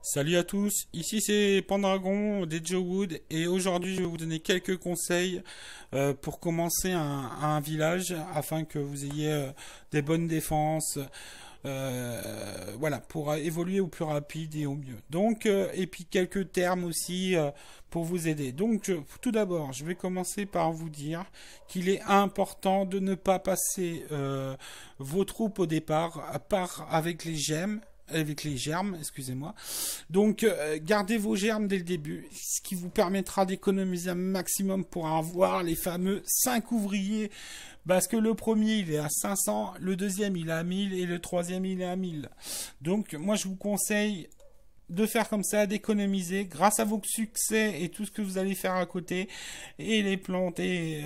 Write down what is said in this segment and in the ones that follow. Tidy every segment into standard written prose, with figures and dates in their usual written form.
Salut à tous, ici c'est Pendragon des Joe Wood et aujourd'hui je vais vous donner quelques conseils pour commencer un village afin que vous ayez des bonnes défenses, voilà, pour évoluer au plus rapide et au mieux. Donc, et puis quelques termes aussi pour vous aider. Donc, tout d'abord, je vais commencer par vous dire qu'il est important de ne pas passer vos troupes au départ, à part avec les germes, excusez-moi. Donc, gardez vos germes dès le début, ce qui vous permettra d'économiser un maximum pour avoir les fameux 5 ouvriers. Parce que le premier, il est à 500, le deuxième, il est à 1000 et le troisième, il est à 1000. Donc, moi, je vous conseille de faire comme ça, d'économiser grâce à vos succès et tout ce que vous allez faire à côté et les plantes et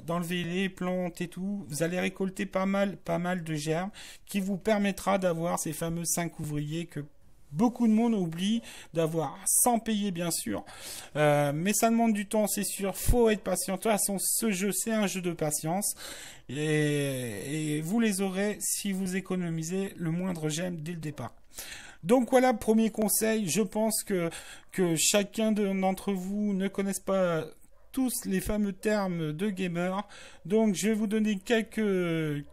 d'enlever les plantes et tout, vous allez récolter pas mal de germes qui vous permettra d'avoir ces fameux 5 ouvriers que beaucoup de monde oublie d'avoir sans payer bien sûr. Mais ça demande du temps, c'est sûr, faut être patient. De toute façon, ce jeu c'est un jeu de patience et vous les aurez si vous économisez le moindre gemme dès le départ. Donc voilà, premier conseil, je pense que chacun d'entre vous ne connaisse pas tous les fameux termes de gamer. Donc je vais vous donner quelques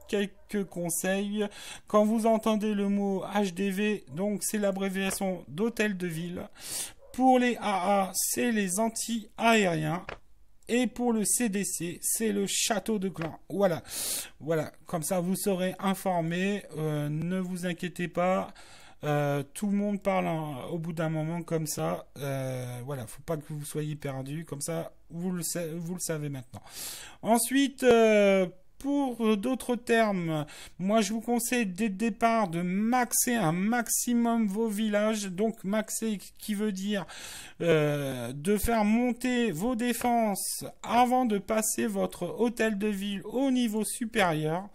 conseils. Quand vous entendez le mot HDV, donc c'est l'abréviation d'hôtel de ville. Pour les AA, c'est les anti-aériens. Et pour le CDC, c'est le château de clan. Voilà, voilà, comme ça vous serez informé. Ne vous inquiétez pas. Tout le monde parle au bout d'un moment comme ça. Voilà, faut pas que vous soyez perdu. Comme ça, vous le savez maintenant. Ensuite, pour d'autres termes, moi je vous conseille dès le départ de maxer un maximum vos villages. Donc maxer qui veut dire de faire monter vos défenses avant de passer votre hôtel de ville au niveau supérieur.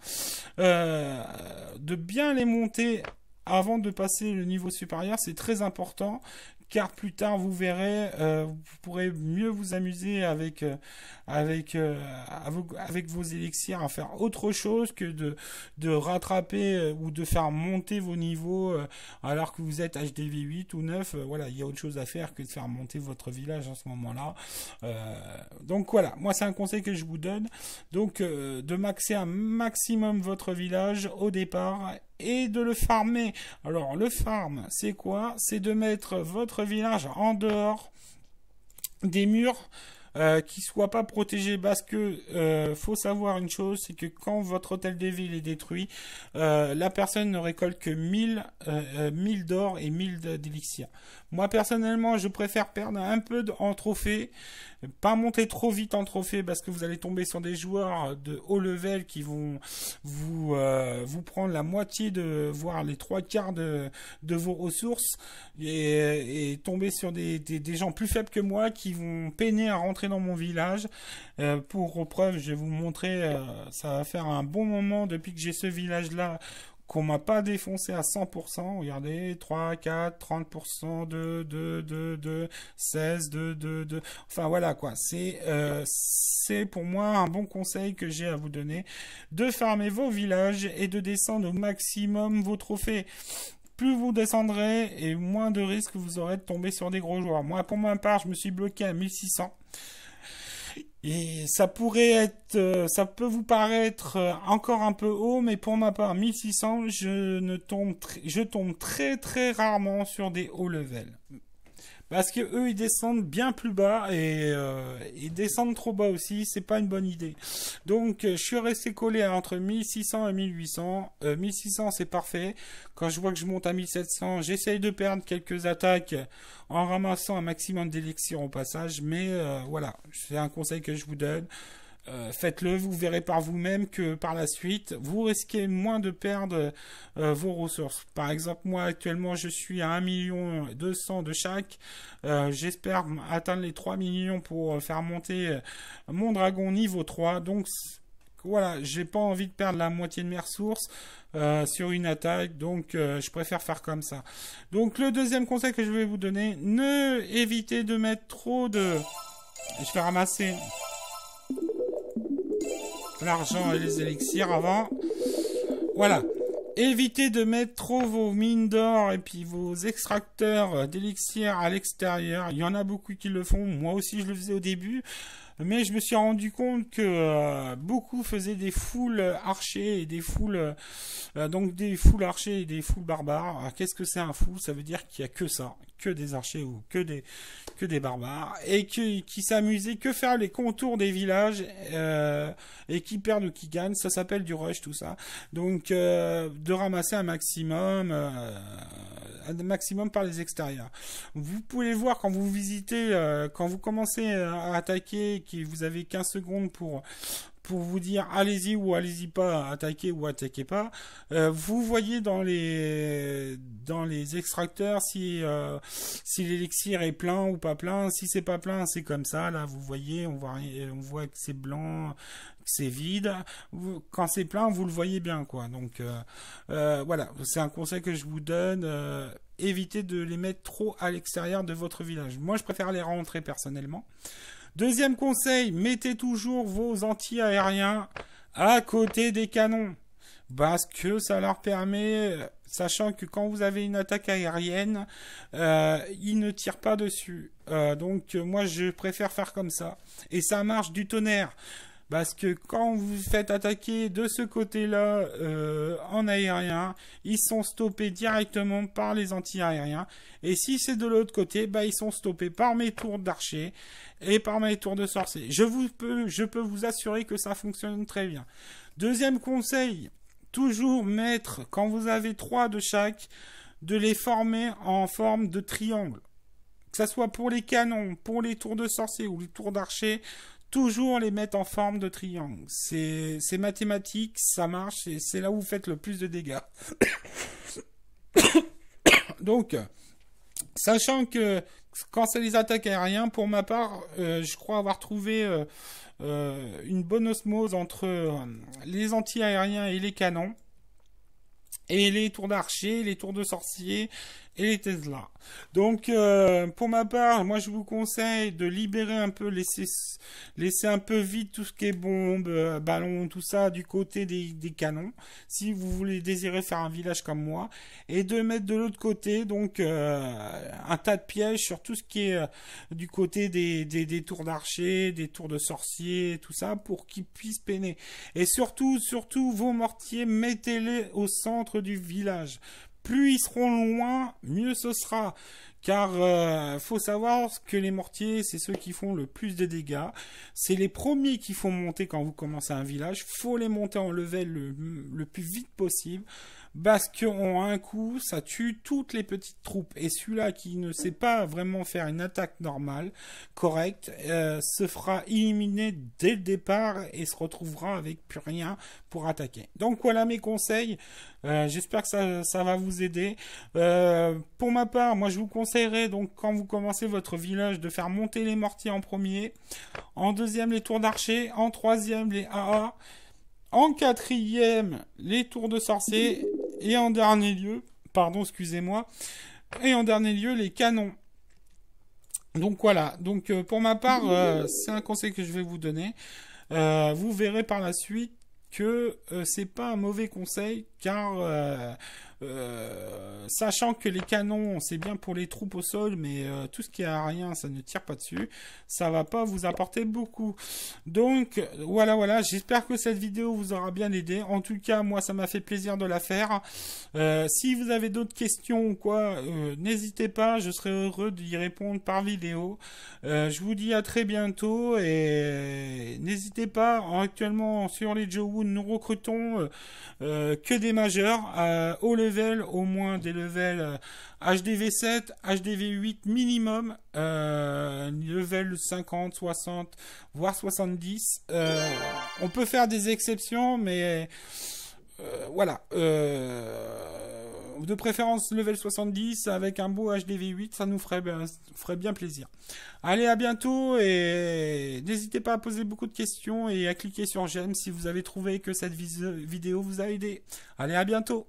De bien les monter avant de passer le niveau supérieur, c'est très important, car plus tard vous verrez, vous pourrez mieux vous amuser avec vos élixirs à faire autre chose que de rattraper ou de faire monter vos niveaux alors que vous êtes HDV 8 ou 9. Voilà, il y a autre chose à faire que de faire monter votre village en ce moment-là. Donc voilà, moi c'est un conseil que je vous donne. Donc de maxer un maximum votre village au départ et de le farmer. Alors le farm, c'est quoi? C'est de mettre votre village en dehors des murs qui soient pas protégés, parce que faut savoir une chose, c'est que quand votre hôtel de ville est détruit, la personne ne récolte que 1000 d'or et 1000 d'élixir. Moi personnellement, je préfère perdre un peu en trophée, pas monter trop vite en trophée, parce que vous allez tomber sur des joueurs de haut level qui vont vous prendre la moitié voire les trois quarts de vos ressources, et tomber sur des gens plus faibles que moi qui vont peiner à rentrer dans mon village. Pour preuve, je vais vous montrer, ça va faire un bon moment depuis que j'ai ce village là qu'on m'a pas défoncé à 100%. Regardez, 3, 4, 30%, 2, 16, 2. Enfin voilà quoi. C'est pour moi un bon conseil que j'ai à vous donner, de farmer vos villages et de descendre au maximum vos trophées. Plus vous descendrez et moins de risques vous aurez de tomber sur des gros joueurs. Moi, pour ma part, je me suis bloqué à 1600. Et ça peut vous paraître encore un peu haut, mais pour ma part, 1600, je tombe très très rarement sur des hauts levels. Parce que eux ils descendent bien plus bas et ils descendent trop bas aussi, c'est pas une bonne idée. Donc je suis resté collé entre 1600 et 1800. 1600 c'est parfait. Quand je vois que je monte à 1700, j'essaye de perdre quelques attaques en ramassant un maximum d'élixir au passage. Mais voilà, c'est un conseil que je vous donne. Faites-le, vous verrez par vous-même que par la suite, vous risquez moins de perdre vos ressources. Par exemple, moi actuellement, je suis à 1 200 000 de chaque. J'espère atteindre les 3 millions pour faire monter mon dragon niveau 3. Donc voilà, j'ai pas envie de perdre la moitié de mes ressources sur une attaque, donc je préfère faire comme ça. Donc le deuxième conseil que je vais vous donner, évitez de mettre trop de... Je vais ramasser l'argent et les élixirs avant. Voilà. Évitez de mettre trop vos mines d'or et puis vos extracteurs d'élixir à l'extérieur. Il y en a beaucoup qui le font. Moi aussi, je le faisais au début. Mais je me suis rendu compte que beaucoup faisaient des foules archers et des foules donc des foules archers et des foules barbares. Alors, qu'est-ce que c'est un fou? Ça veut dire qu'il y a que ça, que des archers ou que des barbares et qui s'amusaient que faire les contours des villages et qui perdent ou qui gagnent. Ça s'appelle du rush tout ça. Donc de ramasser un maximum par les extérieurs. Vous pouvez le voir quand vous visitez, quand vous commencez à attaquer, que vous avez 15 secondes pour vous dire allez-y ou allez-y pas, attaquez ou attaquez pas. Vous voyez dans les extracteurs si l'élixir est plein ou pas plein. Si c'est pas plein, c'est comme ça. Là, vous voyez, on voit que c'est blanc, que c'est vide. Quand c'est plein, vous le voyez bien, quoi. Donc voilà, c'est un conseil que je vous donne. Évitez de les mettre trop à l'extérieur de votre village. Moi, je préfère les rentrer personnellement. Deuxième conseil, mettez toujours vos anti-aériens à côté des canons. Parce que ça leur permet, sachant que quand vous avez une attaque aérienne, ils ne tirent pas dessus. Donc moi je préfère faire comme ça. Et ça marche du tonnerre. Parce que quand vous faites attaquer de ce côté-là en aérien, ils sont stoppés directement par les anti-aériens. Et si c'est de l'autre côté, bah, ils sont stoppés par mes tours d'archer et par mes tours de sorcier. Je peux vous assurer que ça fonctionne très bien. Deuxième conseil, toujours mettre, quand vous avez 3 de chaque, de les former en forme de triangle. Que ça soit pour les canons, pour les tours de sorcier ou les tours d'archer, toujours les mettre en forme de triangle. C'est mathématique, ça marche et c'est là où vous faites le plus de dégâts. Donc, sachant que quand c'est les attaques aériennes, pour ma part, je crois avoir trouvé une bonne osmose entre les anti-aériens et les canons, et les tours d'archer, les tours de sorcier et les Tesla. Donc, pour ma part, moi je vous conseille de libérer un peu, laisser un peu vide tout ce qui est bombes, ballons, tout ça du côté des canons, si vous voulez désirer faire un village comme moi, et de mettre de l'autre côté, donc, un tas de pièges sur tout ce qui est du côté des tours d'archer, des tours de sorcier, tout ça, pour qu'ils puissent peiner. Et surtout, vos mortiers, mettez-les au centre du village. Plus ils seront loin, mieux ce sera. Car faut savoir que les mortiers, c'est ceux qui font le plus de dégâts. C'est les premiers qui font monter quand vous commencez un village. Faut les monter en level le plus vite possible. Parce qu'en un coup, ça tue toutes les petites troupes. Et celui-là qui ne sait pas vraiment faire une attaque normale, correcte, se fera éliminer dès le départ et se retrouvera avec plus rien pour attaquer. Donc voilà mes conseils. J'espère que ça va vous aider. Pour ma part, moi je vous conseillerais donc quand vous commencez votre village de faire monter les mortiers en premier, en deuxième les tours d'archer, en troisième les AA, en quatrième les tours de sorcier et en dernier lieu, et en dernier lieu les canons. Donc voilà, donc pour ma part, c'est un conseil que je vais vous donner. Vous verrez par la suite que c'est pas un mauvais conseil, car sachant que les canons c'est bien pour les troupes au sol, mais tout ce qui est aérien ça ne tire pas dessus, ça va pas vous apporter beaucoup. Donc voilà, j'espère que cette vidéo vous aura bien aidé. En tout cas moi ça m'a fait plaisir de la faire. Si vous avez d'autres questions ou quoi, n'hésitez pas, je serai heureux d'y répondre par vidéo. Je vous dis à très bientôt et n'hésitez pas, actuellement sur les Jowood nous recrutons que des majeurs au level, au moins des levels HDV7, HDV8 minimum, level 50, 60, voire 70. On peut faire des exceptions, mais voilà. De préférence level 70 avec un beau HDV8, ça nous ferait bien plaisir. Allez, à bientôt et n'hésitez pas à poser beaucoup de questions et à cliquer sur j'aime si vous avez trouvé que cette vidéo vous a aidé. Allez, à bientôt.